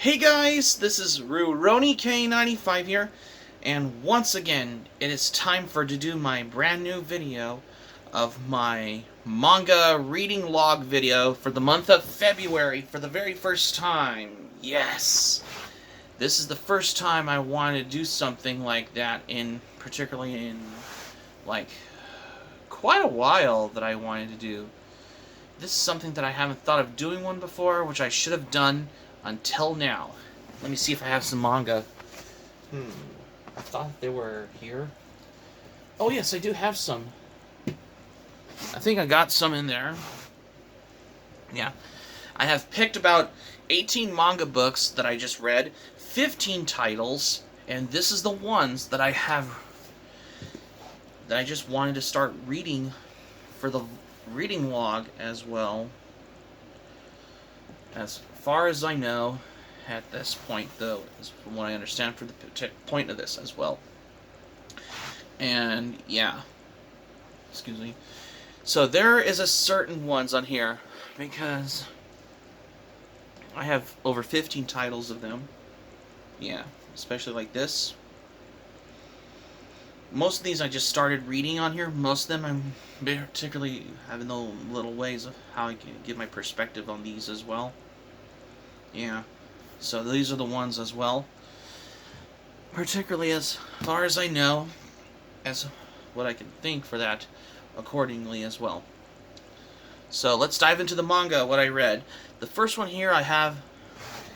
Hey guys, this is Rurouni K95 here, and once again, it is time to do my brand new video of my manga reading log video for the month of February for the very first time. Yes! This is the first time I wanted to do something like that particularly in, quite a while that I wanted to do. This is something that I haven't thought of doing one before, which I should have done until now. Let me see if I have some manga. I thought they were here. Oh yes, I do have some. I think I got some in there. Yeah. I have picked about 18 manga books that I just read, 15 titles, and this is the ones that I just wanted to start reading for the reading log as well. As far as I know, at this point, though, is from what I understand for the point of this as well. And, yeah. Excuse me. So there is a certain ones on here, because I have over 15 titles of them. Yeah, especially like this. Most of these I just started reading on here. Most of them I'm particularly having the little ways of how I can give my perspective on these as well. Yeah, so these are the ones as well. Particularly as far as I know, as what I can think for that accordingly as well. So let's dive into the manga, what I read. The first one here I have,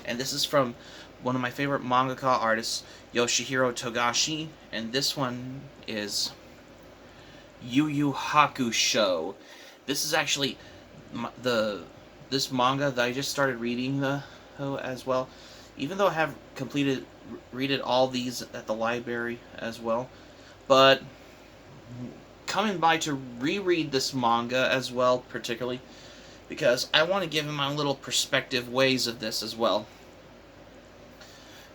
and this is from one of my favorite mangaka artists, Yoshihiro Togashi, and this one is Yu Hakusho. This is actually this manga that I just started reading as well. Even though I have read all these at the library as well, but coming by to reread this manga as well, particularly because I want to give him my little perspective ways of this as well.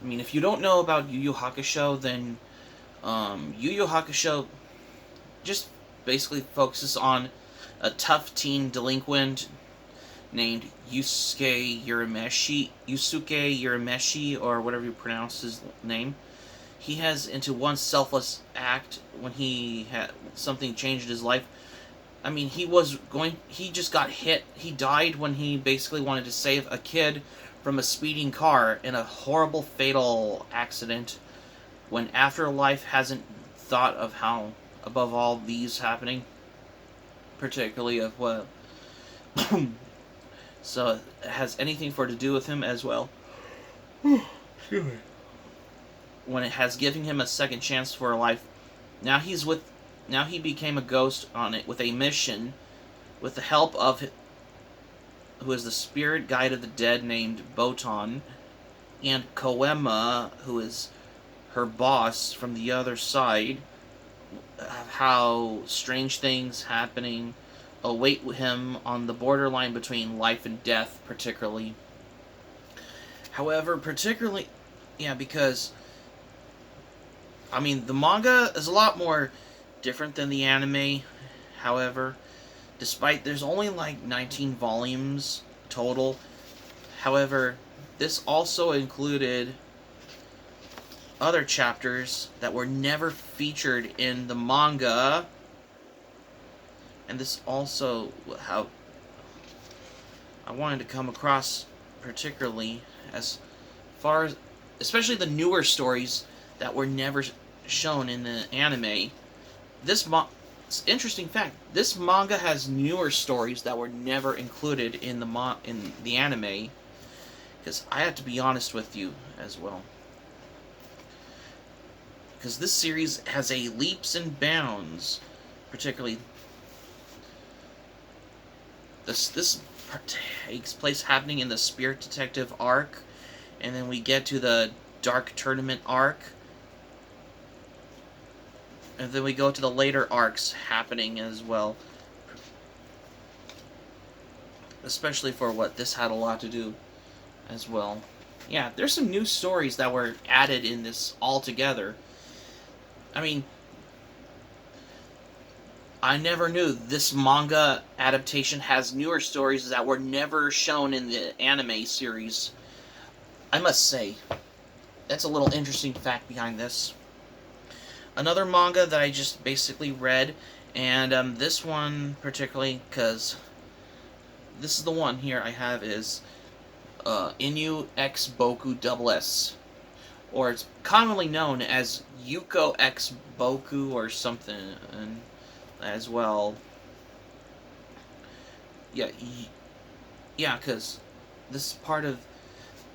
I mean, if you don't know about Yu Yu Hakusho, then Yu Yu Hakusho just basically focuses on a tough teen delinquent named Yusuke Urameshi, or whatever you pronounce his name. He has into one selfless act when he had something changed his life. I mean, he just got hit. He died when he basically wanted to save a kid from a speeding car in a horrible fatal accident, when afterlife hasn't thought of how, above all these happening, particularly of what so it has anything to do with him as well. Excuse me. When it has given him a second chance for a life, now he became a ghost on it with a mission, with the help of who is the spirit guide of the dead named Botan, and Koema, who is her boss from the other side. How strange things happening await him on the borderline between life and death, particularly. However, because I mean, the manga is a lot more different than the anime. However, despite there's only like 19 volumes total. However, this also included other chapters that were never featured in the manga. And this also how I wanted to come across, particularly as far as, especially the newer stories that were never shown in the anime. Interesting fact, this manga has newer stories that were never included in the anime, because I have to be honest with you as well, because this series has a leaps and bounds, particularly this takes place happening in the Spirit Detective arc, and then we get to the Dark Tournament arc, and then we go to the later arcs happening as well. Especially for what this had a lot to do as well. Yeah, there's some new stories that were added in this altogether. I mean, I never knew this manga adaptation has newer stories that were never shown in the anime series. I must say, that's a little interesting fact behind this. Another manga that I just basically read, and this one particularly, because this is the one here I have, is Inu X Boku SS, or it's commonly known as Yuko X Boku or something as well. Yeah, because this is part of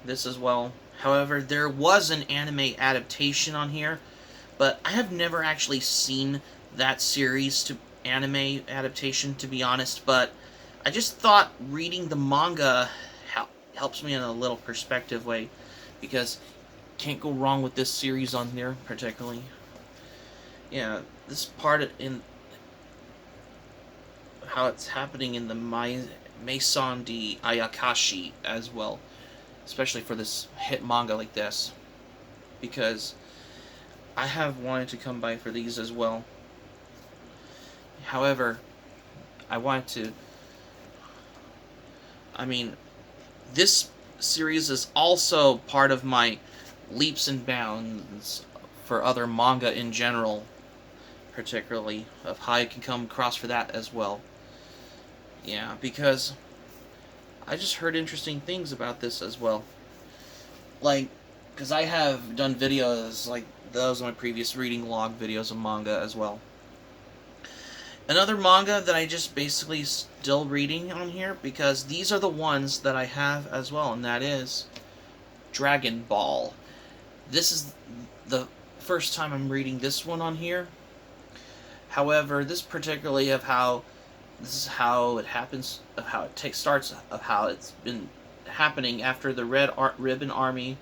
this as well. However, there was an anime adaptation on here, but I have never actually seen that series to anime adaptation, to be honest, but I just thought reading the manga helps me in a little perspective way, because can't go wrong with this series on there, particularly. Yeah, this part in how it's happening in the Maison de Ayakashi as well, especially for this hit manga like this, because I have wanted to come by for these as well. However, this series is also part of my leaps and bounds for other manga in general, particularly of how I can come across for that as well. Yeah, because I just heard interesting things about this as well. Like, because I have done videos like those in my previous reading log videos of manga as well. Another manga that I just basically still reading on here, because these are the ones that I have as well, and that is Dragon Ball. This is the first time I'm reading this one on here. However, this particularly this is how it happens, of how it starts, of how it's been happening after the Red Ribbon Army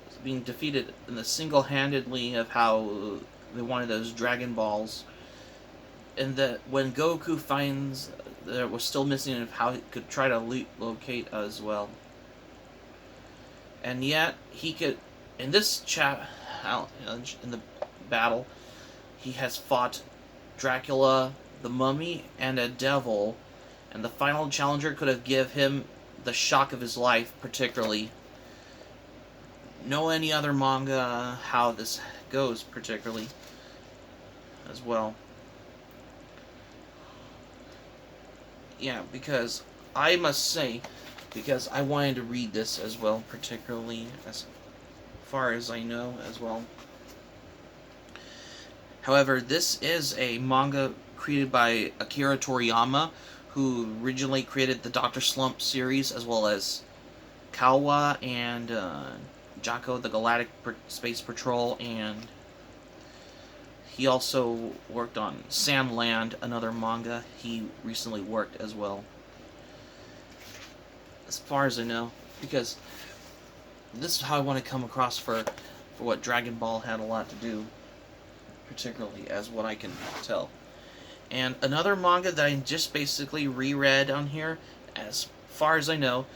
was being defeated in the single-handedly, of how they wanted those Dragon Balls, and that when Goku finds that it was still missing, of how he could try to locate as well. And yet, he could, in this in the battle, he has fought Dracula, the Mummy, and a devil, and the final challenger could have given him the shock of his life, particularly. No any other manga how this goes, particularly, as well. Yeah, because I must say, because I wanted to read this as well, particularly as far as I know as well. However, this is a manga created by Akira Toriyama, who originally created the Dr. Slump series, as well as Kawa and Jocko the Galactic Space Patrol, and he also worked on Sandland, another manga he recently worked as well. As far as I know, because this is how I want to come across for what Dragon Ball had a lot to do, particularly as what I can tell. And another manga that I just basically reread on here, as far as I know,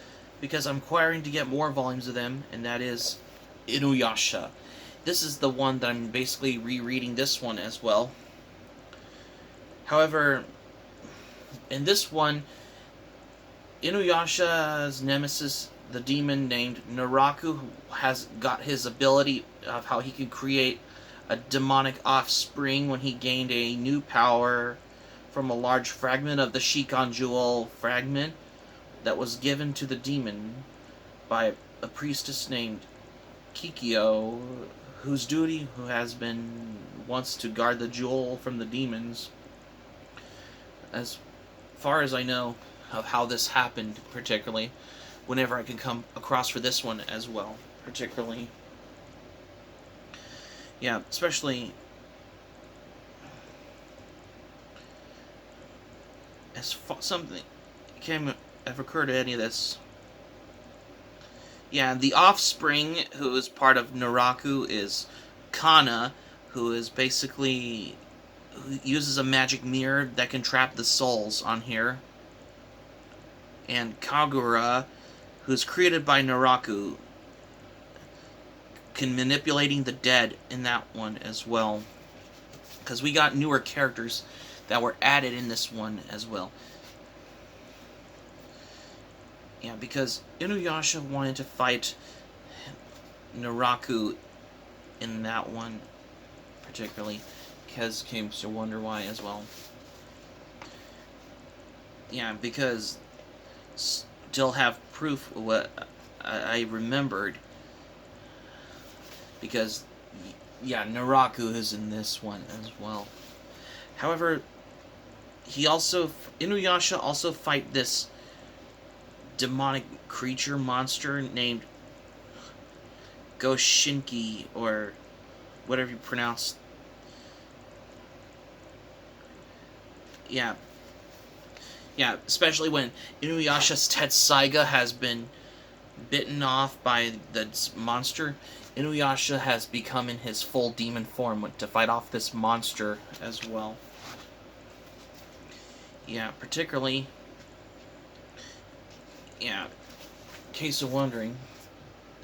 because I'm acquiring to get more volumes of them, and that is Inuyasha. This is the one that I'm basically rereading this one as well. However, in this one, Inuyasha's nemesis, the demon named Naraku, has got his ability of how he can create a demonic offspring when he gained a new power from a large fragment of the Shikon Jewel fragment that was given to the demon by a priestess named Kikyo, whose duty has been once to guard the jewel from the demons. As far as I know of how this happened, particularly, whenever I can come across for this one as well, particularly. Yeah, especially as something can't have occurred to any of this. Yeah, the offspring who is part of Naraku is Kana, who is basically who uses a magic mirror that can trap the souls on here, and Kagura, who's created by Naraku, can manipulating the dead in that one as well, because we got newer characters that were added in this one as well. Yeah, because Inuyasha wanted to fight Naraku in that one, particularly. Kez came to wonder why as well. Yeah, because still have proof of what I remembered. Because, yeah, Naraku is in this one as well. However, Inuyasha also fight this demonic creature monster named Goshinki, or whatever you pronounce. Yeah. Yeah, especially when Inuyasha's Tetsaiga has been bitten off by the monster. Inuyasha has become in his full demon form to fight off this monster as well. Yeah, particularly, yeah, in case of wondering,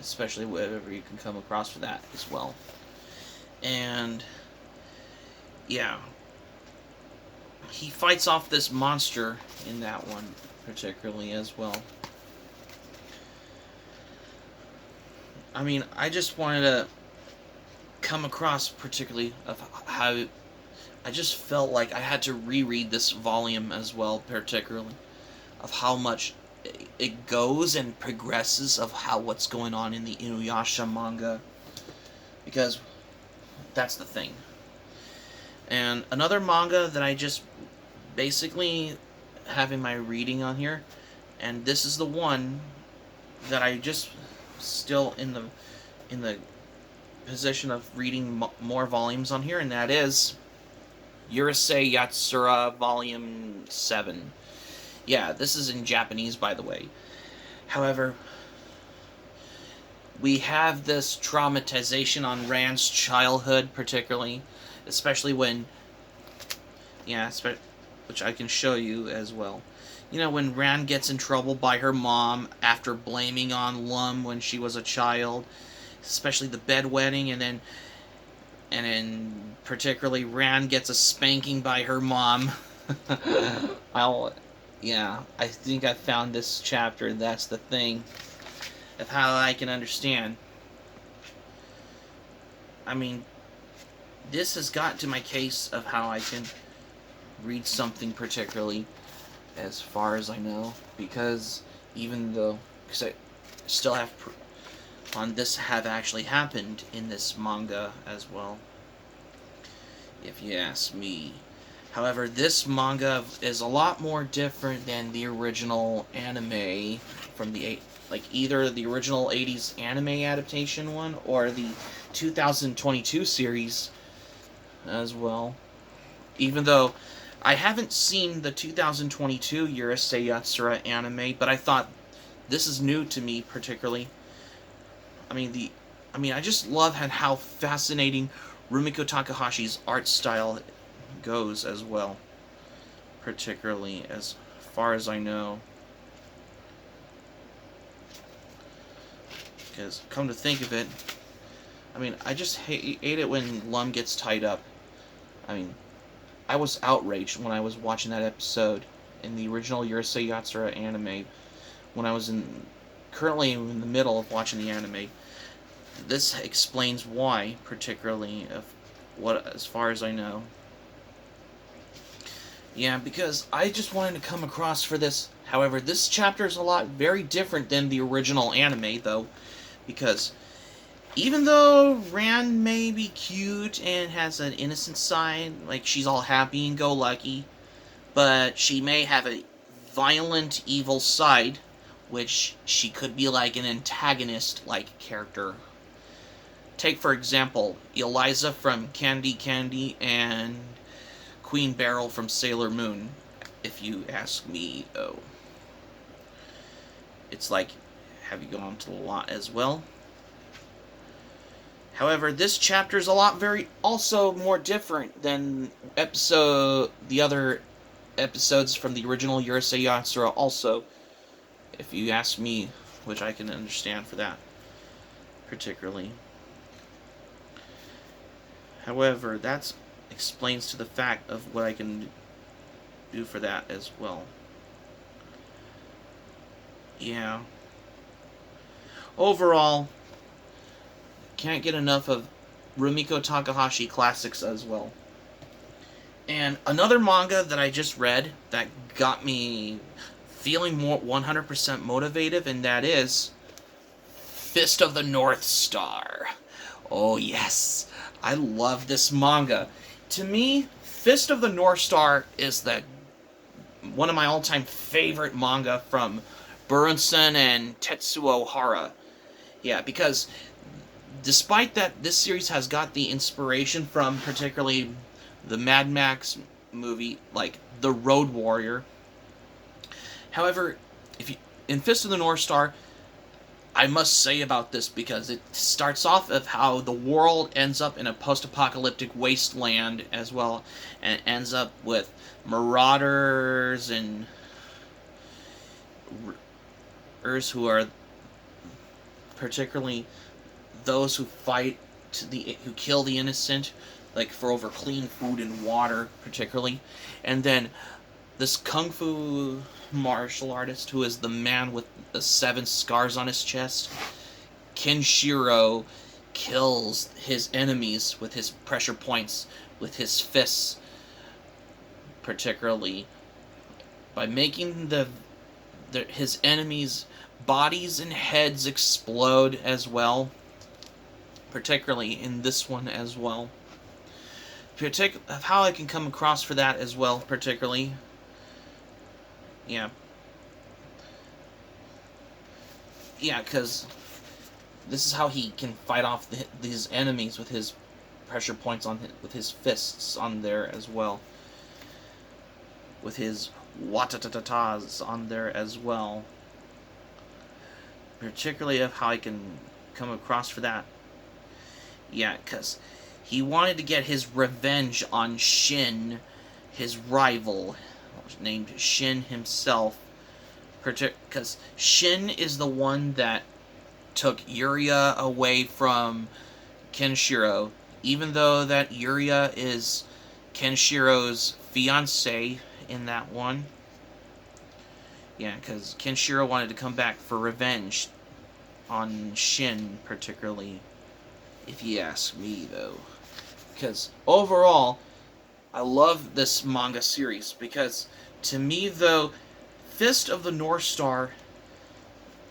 especially whatever you can come across for that as well. And, yeah, he fights off this monster in that one, particularly as well. I mean, I just wanted to come across particularly of how I just felt like I had to reread this volume as well, particularly of how much it goes and progresses of what's going on in the Inuyasha manga, because that's the thing. And another manga that I just basically have in my reading on here, and this is the one that I just still in the position of reading more volumes on here, and that is Urusei Yatsura Volume 7. Yeah, this is in Japanese, by the way. However, we have this traumatization on Rand's childhood, particularly, especially when, yeah, which I can show you as well. You know, when Rand gets in trouble by her mom after blaming on Lum when she was a child, especially the bedwetting, and then particularly Rand gets a spanking by her mom. I think I found this chapter. That's the thing of how I can understand. I mean, this has got to my case of how I can read something particularly, as far as I know, because I still have on this have actually happened in this manga as well, if you ask me. However, this manga is a lot more different than the original anime from either the original 80s anime adaptation one or the 2022 series as well. Even though I haven't seen the 2022 Urusei Yatsura anime, but I thought this is new to me particularly. I just love how fascinating Rumiko Takahashi's art style goes as well, particularly as far as I know. Because, come to think of it, I just hate it when Lum gets tied up. I was outraged when I was watching that episode in the original Urusei Yatsura anime, when I was currently in the middle of watching the anime. This explains why, particularly, as far as I know. Yeah, because I just wanted to come across for this. However, this chapter is very different than the original anime, though, because even though Rand may be cute and has an innocent side, like she's all happy and go lucky, but she may have a violent, evil side, which she could be like an antagonist-like character. Take, for example, Eliza from Candy Candy and Queen Beryl from Sailor Moon, if you ask me, though. It's like, have you gone to the lot as well? However, this chapter is also more different than the other episodes from the original Urusei Yatsura also, if you ask me, which I can understand for that, particularly. However, that explains to the fact of what I can do for that as well. Yeah. Overall, can't get enough of Rumiko Takahashi classics as well. And another manga that I just read that got me feeling more 100% motivated, and that is Fist of the North Star. Oh yes, I love this manga. To me, Fist of the North Star is one of my all-time favorite manga from Buronson and Tetsuo Hara. Yeah, because despite that, this series has got the inspiration from particularly the Mad Max movie, like The Road Warrior. However, in Fist of the North Star, I must say about this because it starts off of how the world ends up in a post-apocalyptic wasteland as well, and it ends up with marauders and who are particularly those who who kill the innocent, like for over clean food and water, particularly, and then this kung fu martial artist who is the man with the 7 scars on his chest. Kenshiro kills his enemies with his pressure points, with his fists, particularly by making his enemies' bodies and heads explode as well, particularly in this one as well. How I can come across for that as well, particularly. Yeah. Yeah, because this is how he can fight off these enemies with his pressure points with his fists on there as well. With his watatatas on there as well. Particularly of how I can come across for that. Yeah, because he wanted to get his revenge on Shin, his rival, named Shin himself, because Shin is the one that took Yuria away from Kenshiro, even though that Yuria is Kenshiro's fiancé in that one. Yeah, because Kenshiro wanted to come back for revenge on Shin, particularly, if you ask me, though. Because overall, I love this manga series, because to me, though, Fist of the North Star,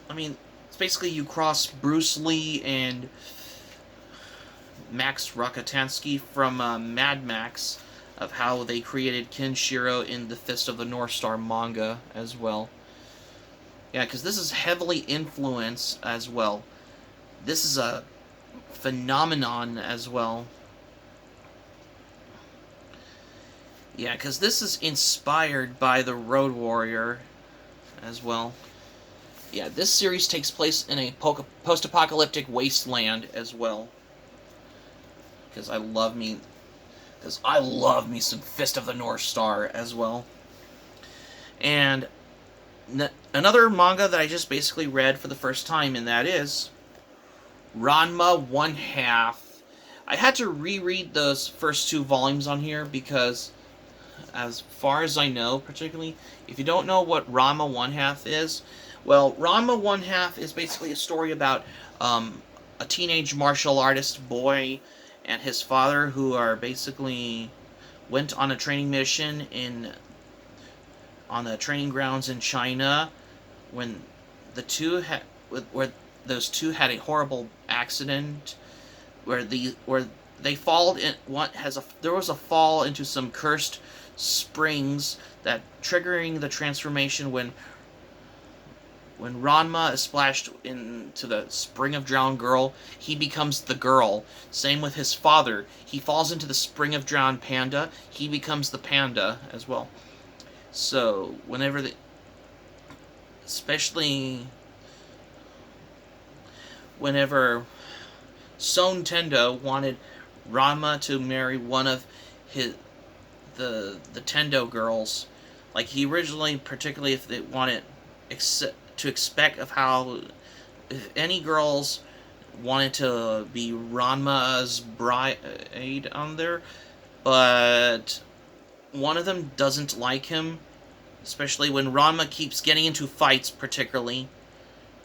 I mean, it's basically you cross Bruce Lee and Max Rakatansky from Mad Max, of how they created Kenshiro in the Fist of the North Star manga as well. Yeah, because this is heavily influenced as well. This is a phenomenon as well. Yeah, because this is inspired by The Road Warrior as well. Yeah, this series takes place in a post-apocalyptic wasteland as well. Because I love me some Fist of the North Star as well. And another manga that I just basically read for the first time, and that is Rama One Half. I had to reread those first 2 volumes on here because, as far as I know, particularly, if you don't know what Rama One Half is, well, Rama One Half is basically a story about a teenage martial artist boy and his father who are basically went on a training mission on the training grounds in China when those two had a horrible accident where they fall in there was a fall into some cursed springs that triggering the transformation when Ranma is splashed into the spring of drowned girl, he becomes the girl. Same with his father. He falls into the spring of drowned panda, he becomes the panda as well. So, especially whenever Son Tendo wanted Ranma to marry one of the Tendo girls, like he originally, particularly if they wanted to expect of how if any girls wanted to be Ranma's bride on there, but one of them doesn't like him, especially when Ranma keeps getting into fights, particularly.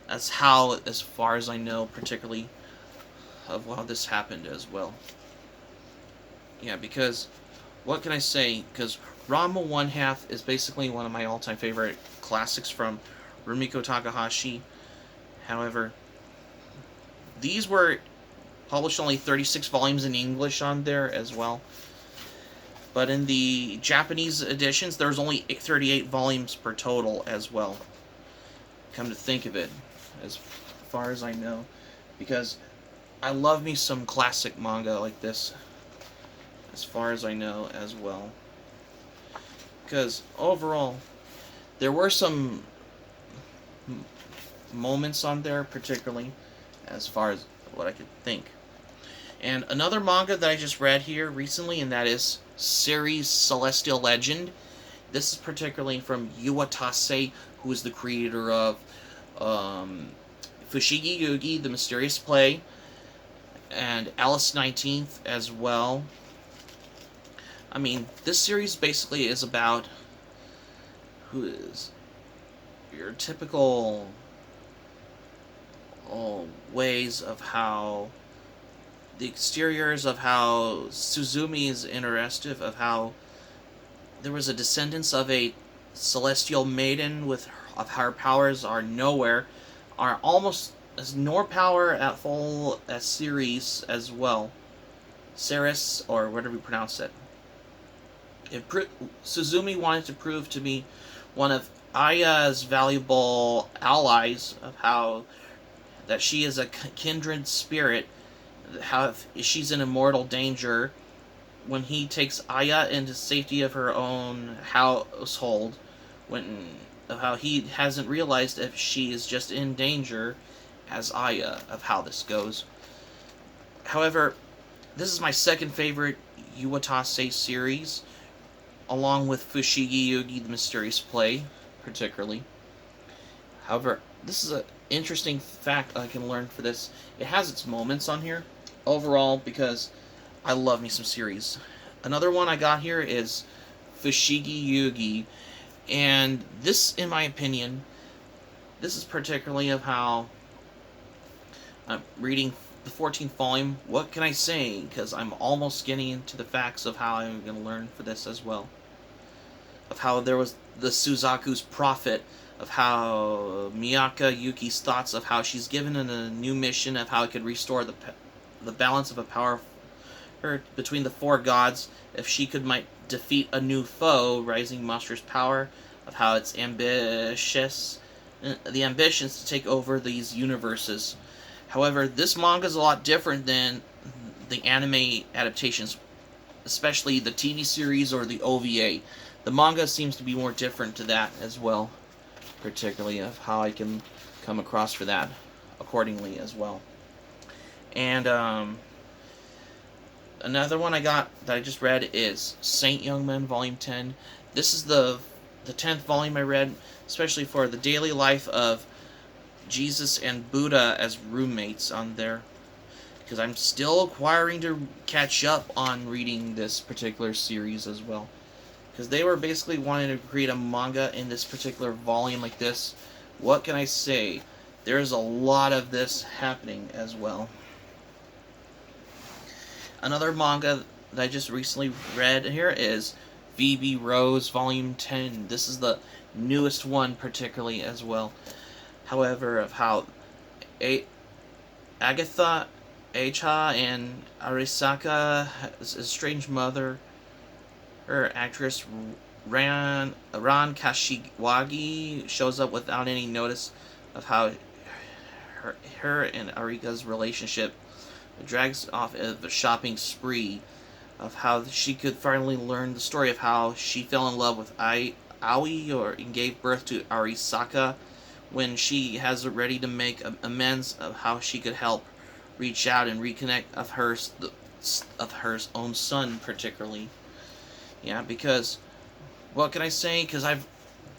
That's how, as far as I know, particularly. of how this happened as well. Yeah, because what can I say? Because Rama One Half is basically one of my all-time favorite classics from Rumiko Takahashi. However, these were published only 36 volumes in English on there as well. But in the Japanese editions, there's only 38 volumes per total as well. Come to think of it, as far as I know. Because I love me some classic manga like this, as far as I know as well. Because overall, there were some moments on there, particularly, as far as what I could think. And another manga that I just read here recently, and that is series Celestial Legend. This is particularly from Yu who is the creator of Fushigi Yugi, The Mysterious Play, and Alice 19th as well. I mean, this series basically is about who is your typical ways of how the exteriors of how Suzumi is interested, of how there was a descendants of a celestial maiden of her powers are nowhere, are almost as no power at full as Ceres as well. Ceres, or whatever you pronounce it. Suzumi wanted to prove to be one of Aya's valuable allies, of how that she is a kindred spirit, how she's in immortal danger when he takes Aya into safety of her own household, how he hasn't realized if she is just in danger as Aya, of how this goes. However, this is my second favorite Yu series, along with Fushigi Yugi, The Mysterious Play, particularly. However, this is an interesting fact I can learn for this. It has its moments on here, overall, because I love me some series. Another one I got here is Fushigi Yugi, and this, in my opinion, this is particularly of how I'm reading the 14th volume. What can I say? Because I'm almost getting into the facts of how I'm going to learn for this as well. Of how there was the Suzaku's prophet, of how Miyaka Yuki's thoughts of how she's given a new mission of how it could restore the balance of a power between the four gods if she could defeat a new foe, rising monstrous power, of how it's ambitious, the ambitions to take over these universes. However, this manga is a lot different than the anime adaptations, especially the TV series or the OVA. The manga seems to be more different to that as well, particularly of how I can come across for that accordingly as well. And another one I got that I just read is Saint Youngman Volume 10. This is the 10th volume I read, especially for the daily life of Jesus and Buddha as roommates on there, because I'm still acquiring to catch up on reading this particular series as well, because they were basically wanting to create a manga in this particular volume like this. What can I say? There's a lot of this happening as well. Another manga that I just recently read here is VB Rose Volume 10. This is the newest one particularly as well. However, of how Agatha, Eicha, and Arisaka's estranged mother, her actress Ran Kashiwagi, shows up without any notice of how her and Arika's relationship drags off of a shopping spree, of how she could finally learn the story of how she fell in love with Aoi, and gave birth to Arisaka, when she has ready to make amends of how she could help reach out and reconnect of her own son particularly. Yeah, because what can I say? Because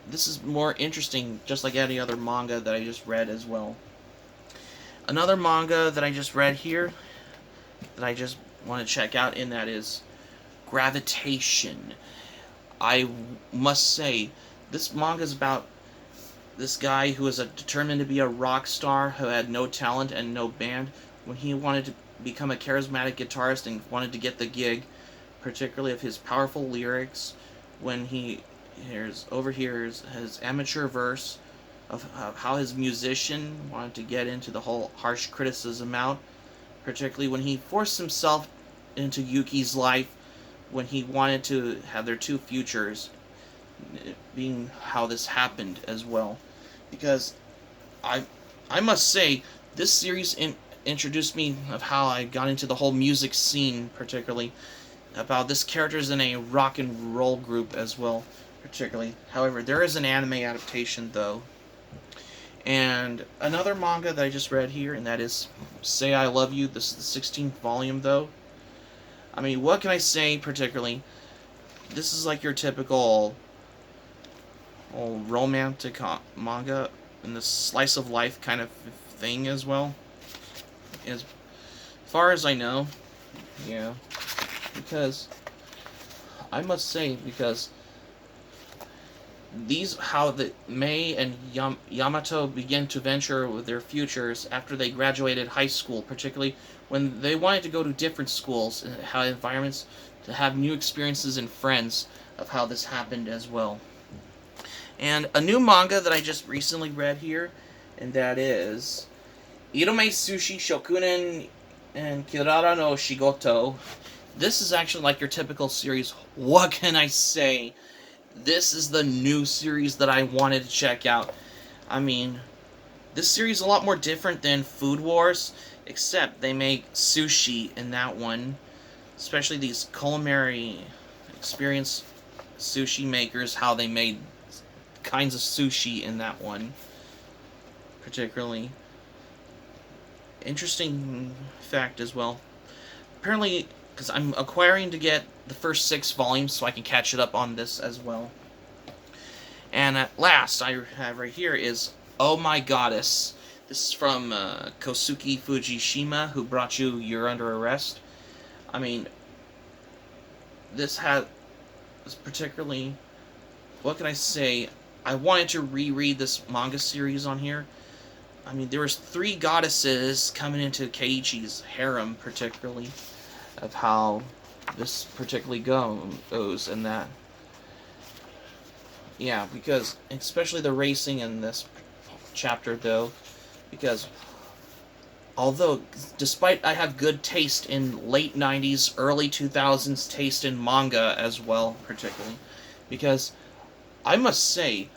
this is more interesting, just like any other manga that I just read as well. Another manga that I just read here that I just want to check out, and that is Gravitation. I must say, this manga is about this guy who was determined to be a rock star, who had no talent and no band. When he wanted to become a charismatic guitarist and wanted to get the gig, particularly of his powerful lyrics when he overhears his amateur verse of how his musician wanted to get into the whole harsh criticism out, particularly when he forced himself into Yuki's life when he wanted to have their two futures, being how this happened as well. Because I must say, this series introduced me of how I got into the whole music scene, particularly about this character's in a rock and roll group as well, particularly. However, there is an anime adaptation though. And another manga that I just read here, and that is Say I Love You. This is the 16th volume though. I mean, what can I say particularly? This is like your typical romantic manga and the slice of life kind of thing as well. As far as I know, yeah. Because I must say, because how the Mei and Yamato begin to venture with their futures after they graduated high school, particularly when they wanted to go to different schools and how environments to have new experiences and friends, of how this happened as well. And a new manga that I just recently read here, and that is Irome Sushi Shokunen and Kirara no Shigoto. This is actually like your typical series. What can I say? This is the new series that I wanted to check out. I mean, this series is a lot more different than Food Wars, except they make sushi in that one. Especially these culinary experienced sushi makers, how they made kinds of sushi in that one. Particularly interesting fact as well. Apparently, because I'm acquiring to get the first 6 volumes so I can catch it up on this as well. And at last, I have right here is Oh My Goddess. This is from Kosuke Fujishima, who brought you You're Under Arrest. I mean, this particularly, what can I say? I wanted to reread this manga series on here. I mean, there was 3 goddesses coming into Keiichi's harem, particularly, of how this particularly goes, and that. Yeah, because, especially the racing in this chapter, though, because although, despite I have good taste in late 90s, early 2000s taste in manga as well, particularly, because I must say,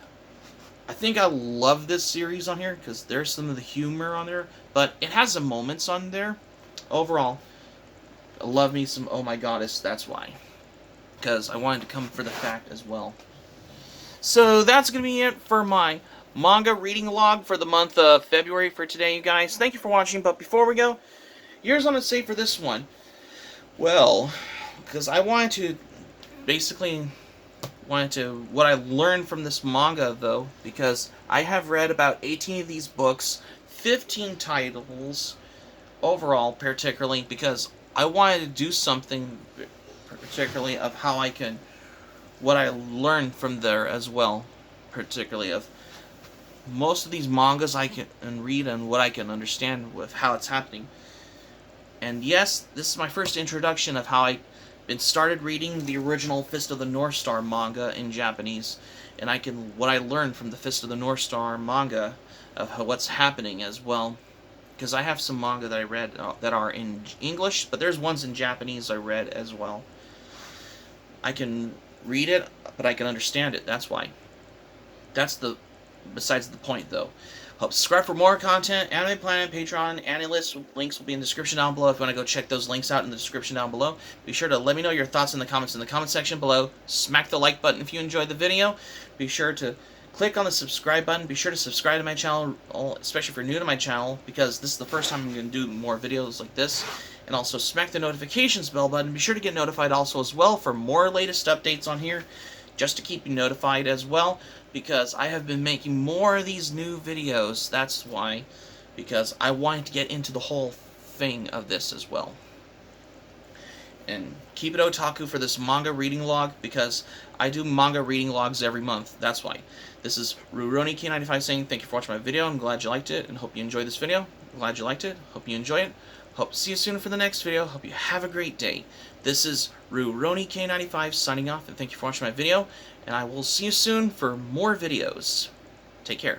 I think I love this series on here, because there's some of the humor on there, but it has some moments on there. Overall, I love me some Oh My Goddess, that's why. Because I wanted to come for the fact as well. So that's going to be it for my manga reading log for the month of February for today, you guys. Thank you for watching, but before we go, here's what I'm going to say for this one. Well, because I wanted to, what I learned from this manga, though, because I have read about 18 of these books, 15 titles, overall, particularly, because I wanted to do something, particularly, of how I can, what I learned from there as well, particularly of most of these mangas I can read and what I can understand with how it's happening. And yes, this is my first introduction of how I started reading the original Fist of the North Star manga in Japanese, and what I learned from the Fist of the North Star manga of what's happening as well. Because I have some manga that I read that are in English, but there's ones in Japanese I read as well. I can read it, but I can understand it, that's why. Besides the point, though. Subscribe for more content, Anime Planet, Patreon, AniList. Links will be in the description down below if you want to go check those links out in the description down below. Be sure to let me know your thoughts in the comments section below. Smack the like button if you enjoyed the video. Be sure to click on the subscribe button. Be sure to subscribe to my channel, especially if you're new to my channel, because this is the first time I'm going to do more videos like this. And also smack the notifications bell button. Be sure to get notified also as well for more latest updates on here, just to keep you notified as well, because I have been making more of these new videos. That's why, because I wanted to get into the whole thing of this as well. And keep it otaku for this manga reading log, because I do manga reading logs every month. That's why. This is RuroniK95 saying thank you for watching my video. I'm glad you liked it and hope you enjoyed this video. I'm glad you liked it. Hope you enjoy it. Hope to see you soon for the next video. Hope you have a great day. This is RuRoni-K95 signing off, and thank you for watching my video, and I will see you soon for more videos. Take care.